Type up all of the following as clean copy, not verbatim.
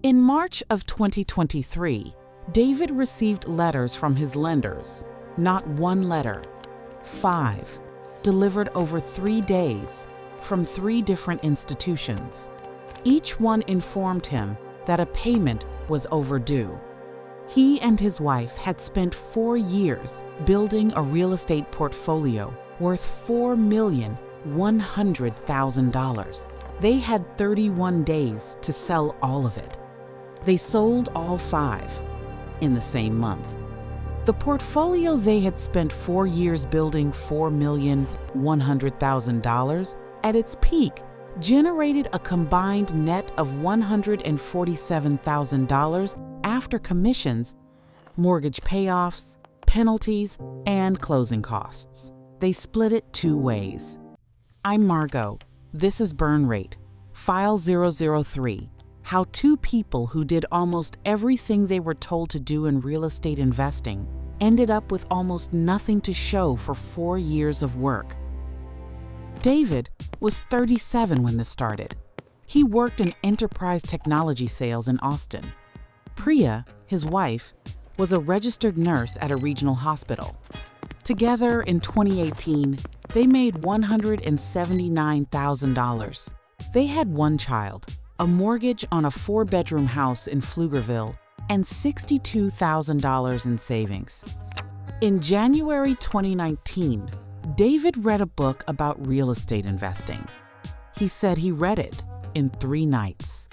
In March of 2023, David received letters from his lenders. Not one letter, 5, delivered over 3 days from 3 different institutions. Each one informed him that a payment was overdue. He and his wife had spent 4 years building a real estate portfolio worth $4,100,000. They had 31 days to sell all of it. They sold all 5 in the same month. The portfolio they had spent 4 years building, $4,100,000, at its peak generated a combined net of $147,000 after commissions, mortgage payoffs, penalties, and closing costs. They split it 2 ways. I'm Margot. This is Burn Rate, File 003. How 2 people who did almost everything they were told to do in real estate investing ended up with almost nothing to show for 4 years of work. David was 37 when this started. He worked in enterprise technology sales in Austin. Priya, his wife, was a registered nurse at a regional hospital. Together in 2018, they made $179,000. They had 1 child, a mortgage on a 4-bedroom house in Pflugerville, and $62,000 in savings. In January 2019, David read a book about real estate investing. He said he read it in 3 nights.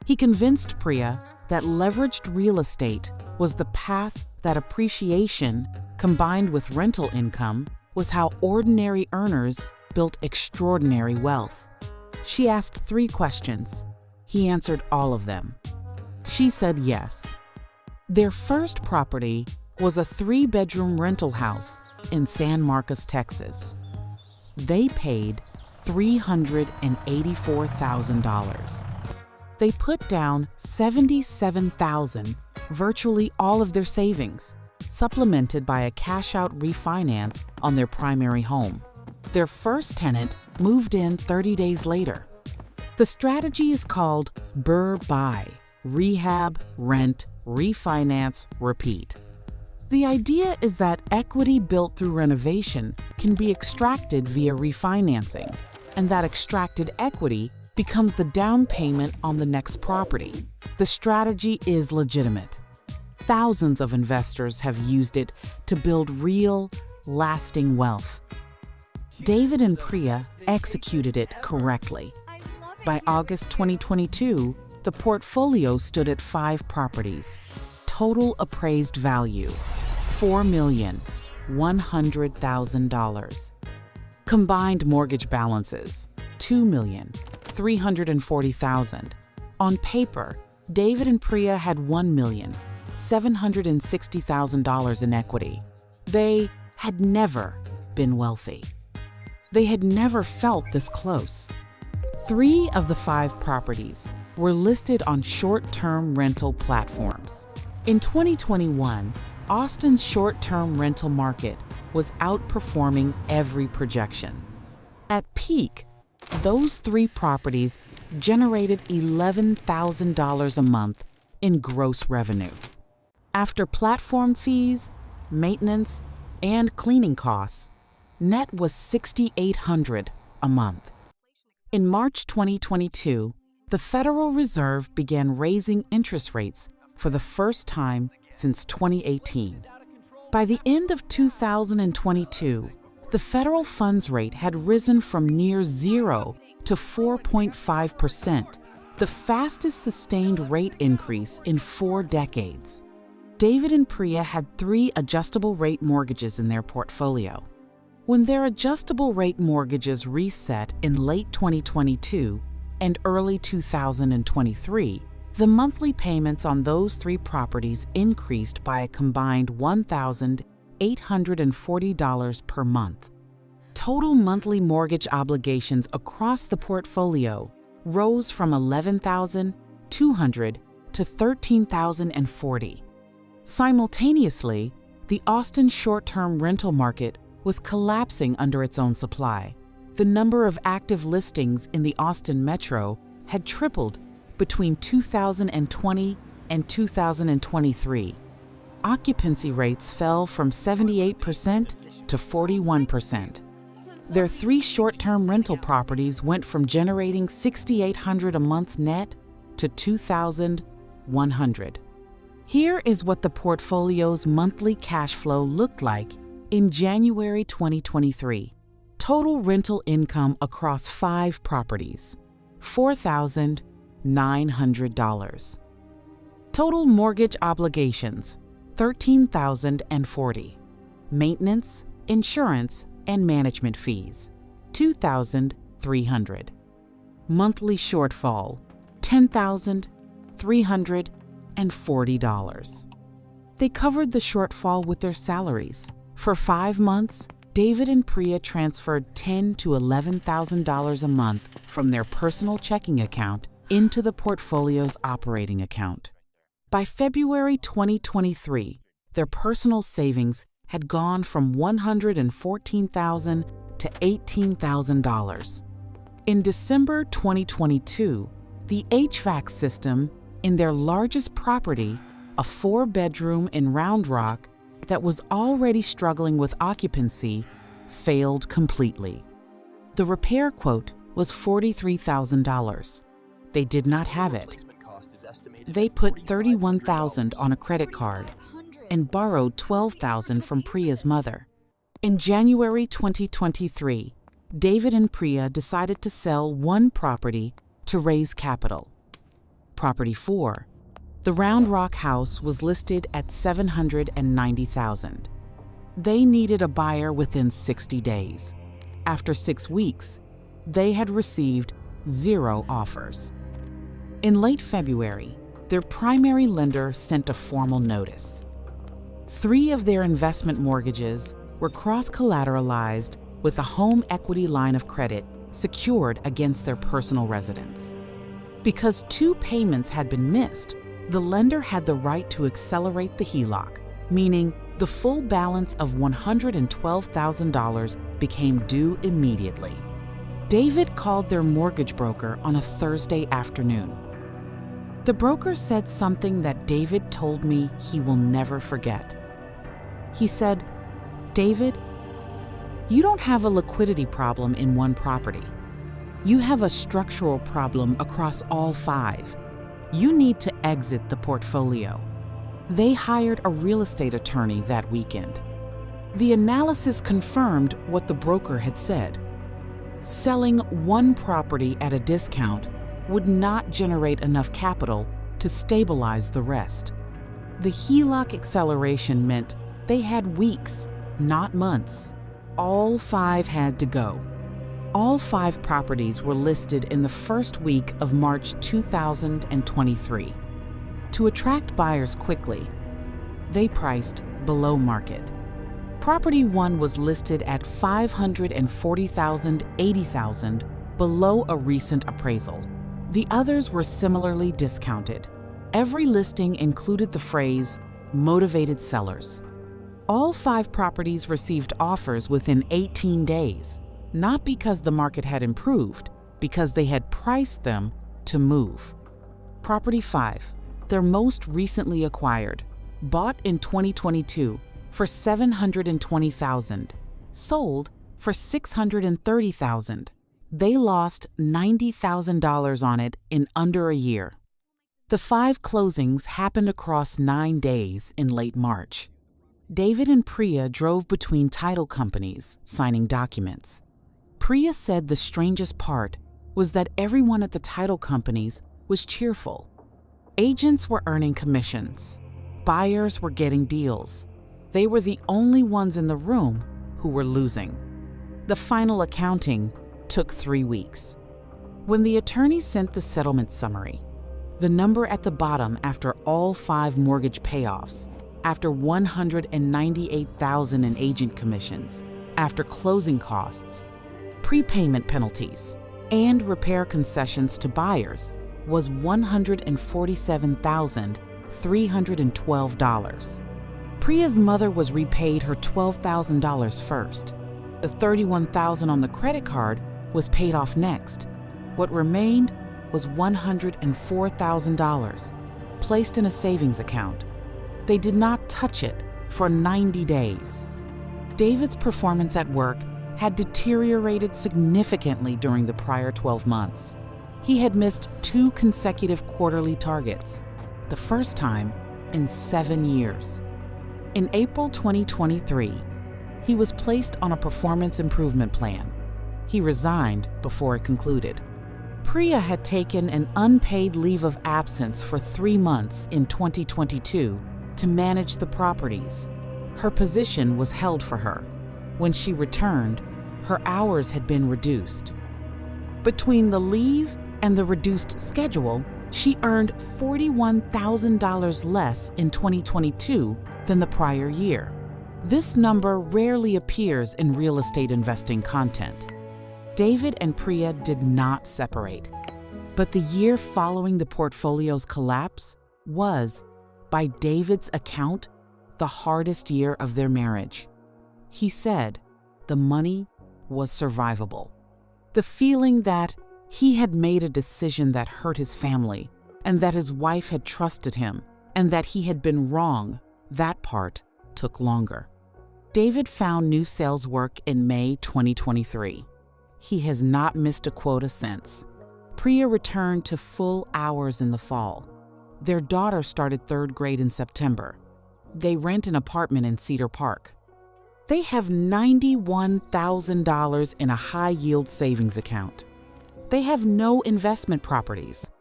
He convinced Priya that leveraged real estate was the path, that appreciation combined with rental income was how ordinary earners built extraordinary wealth. She asked 3 questions. He answered all of them. She said yes. Their first property was a 3-bedroom rental house in San Marcos, Texas. They paid $384,000. They put down $77,000, virtually all of their savings, supplemented by a cash-out refinance on their primary home. Their first tenant moved in 30 days later. The strategy is called BRRRR, rehab, rent, refinance, repeat. The idea is that equity built through renovation can be extracted via refinancing, and that extracted equity becomes the down payment on the next property. The strategy is legitimate. Thousands of investors have used it to build real, lasting wealth. David and Priya executed it correctly. By August 2022, the portfolio stood at 5 properties. Total appraised value, $4,100,000. Combined mortgage balances, $2,340,000. On paper, David and Priya had $1,760,000 in equity. They had never been wealthy. They had never felt this close. 3 of the 5 properties were listed on short-term rental platforms. In 2021, Austin's short-term rental market was outperforming every projection. At peak, those 3 properties generated $11,000 a month in gross revenue. After platform fees, maintenance, and cleaning costs, net was $6,800 a month. In March 2022, the Federal Reserve began raising interest rates for the first time since 2018. By the end of 2022, the federal funds rate had risen from near 0 to 4.5%, the fastest sustained rate increase in 4 decades. David and Priya had 3 adjustable rate mortgages in their portfolio. When their adjustable rate mortgages reset in late 2022 and early 2023, the monthly payments on those 3 properties increased by a combined $1,840 per month. Total monthly mortgage obligations across the portfolio rose from $11,200 to $13,040. Simultaneously, the Austin short-term rental market was collapsing under its own supply. The number of active listings in the Austin metro had tripled between 2020 and 2023, occupancy rates fell from 78% to 41%. Their 3 short-term rental properties went from generating $6,800 a month net to $2,100. Here is what the portfolio's monthly cash flow looked like in January 2023. Total rental income across 5 properties, $4,900. Total mortgage obligations, $13,040. Maintenance, insurance, and management fees, $2,300. Monthly shortfall, $10,340. They covered the shortfall with their salaries. For 5 months, David and Priya transferred $10,000 to $11,000 a month from their personal checking account into the portfolio's operating account. By February 2023, their personal savings had gone from $114,000 to $18,000. In December 2022, the HVAC system in their largest property, a 4-bedroom in Round Rock that was already struggling with occupancy, failed completely. The repair quote was $43,000. They did not have it. They put $31,000 on a credit card and borrowed $12,000 from Priya's mother. In January 2023, David and Priya decided to sell one property to raise capital. Property 4, the Round Rock house, was listed at $790,000. They needed a buyer within 60 days. After 6 weeks, they had received 0 offers. In late February, their primary lender sent a formal notice. 3 of their investment mortgages were cross-collateralized with a home equity line of credit secured against their personal residence. Because 2 payments had been missed, the lender had the right to accelerate the HELOC, meaning the full balance of $112,000 became due immediately. David called their mortgage broker on a Thursday afternoon. The broker said something that David told me he will never forget. He said, "David, you don't have a liquidity problem in one property. You have a structural problem across all 5. You need to exit the portfolio." They hired a real estate attorney that weekend. The analysis confirmed what the broker had said. Selling one property at a discount would not generate enough capital to stabilize the rest. The HELOC acceleration meant they had weeks, not months. All 5 had to go. All 5 properties were listed in the first week of March 2023. To attract buyers quickly, they priced below market. Property 1 was listed at $540,000, $80,000 below a recent appraisal. The others were similarly discounted. Every listing included the phrase, "motivated sellers." All 5 properties received offers within 18 days, not because the market had improved, because they had priced them to move. Property 5, their most recently acquired, bought in 2022 for $720,000, sold for $630,000. They lost $90,000 on it in under a year. The 5 closings happened across 9 days in late March. David and Priya drove between title companies, signing documents. Priya said the strangest part was that everyone at the title companies was cheerful. Agents were earning commissions. Buyers were getting deals. They were the only ones in the room who were losing. The final accounting took 3 weeks. When the attorney sent the settlement summary, the number at the bottom after all 5 mortgage payoffs, after $198,000 in agent commissions, after closing costs, prepayment penalties, and repair concessions to buyers, was $147,312. Priya's mother was repaid her $12,000 first. The $31,000 on the credit card was paid off next. What remained was $104,000, placed in a savings account. They did not touch it for 90 days. David's performance at work had deteriorated significantly during the prior 12 months. He had missed 2 consecutive quarterly targets, the first time in 7 years. In April 2023, he was placed on a performance improvement plan. He resigned before it concluded. Priya had taken an unpaid leave of absence for 3 months in 2022 to manage the properties. Her position was held for her. When she returned, her hours had been reduced. Between the leave and the reduced schedule, she earned $41,000 less in 2022 than the prior year. This number rarely appears in real estate investing content. David and Priya did not separate, but the year following the portfolio's collapse was, by David's account, the hardest year of their marriage. He said the money was survivable. The feeling that he had made a decision that hurt his family, and that his wife had trusted him, and that he had been wrong, that part took longer. David found new sales work in May 2023. He has not missed a quota since. Priya returned to full hours in the fall. Their daughter started 3rd grade in September. They rent an apartment in Cedar Park. They have $91,000 in a high-yield savings account. They have no investment properties.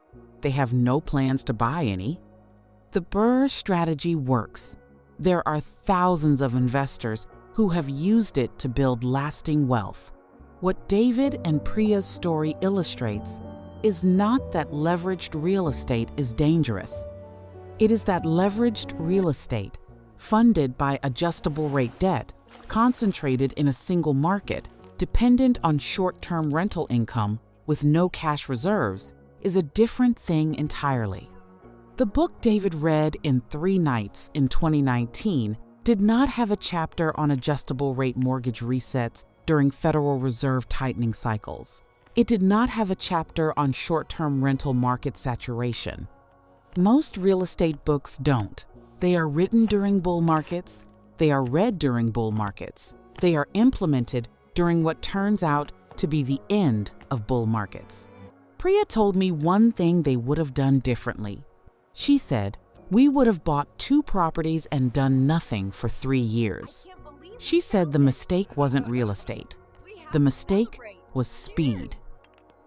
They have no plans to buy any. The BRRRR strategy works. There are thousands of investors who have used it to build lasting wealth. What David and Priya's story illustrates is not that leveraged real estate is dangerous. It is that leveraged real estate, funded by adjustable rate debt, concentrated in a single market, dependent on short-term rental income with no cash reserves, is a different thing entirely. The book David read in 3 nights in 2019 did not have a chapter on adjustable rate mortgage resets during Federal Reserve tightening cycles. It did not have a chapter on short-term rental market saturation. Most real estate books don't. They are written during bull markets, they are read during bull markets, they are implemented during what turns out to be the end of bull markets. Priya told me one thing they would have done differently. She said, "We would have bought 2 properties and done nothing for 3 years." She said the mistake wasn't real estate. The mistake was speed.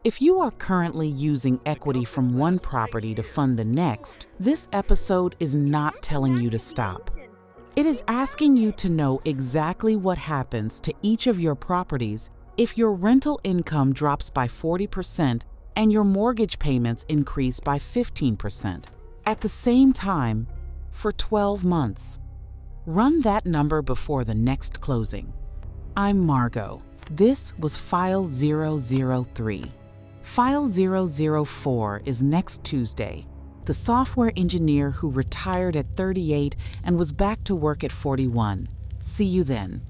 If you are currently using equity from one property to fund the next, this episode is not telling you to stop. It is asking you to know exactly what happens to each of your properties if your rental income drops by 40% and your mortgage payments increase by 15% at the same time for 12 months. Run that number before the next closing. I'm Margot. This was File 003. File 004 is next Tuesday. The software engineer who retired at 38 and was back to work at 41. See you then.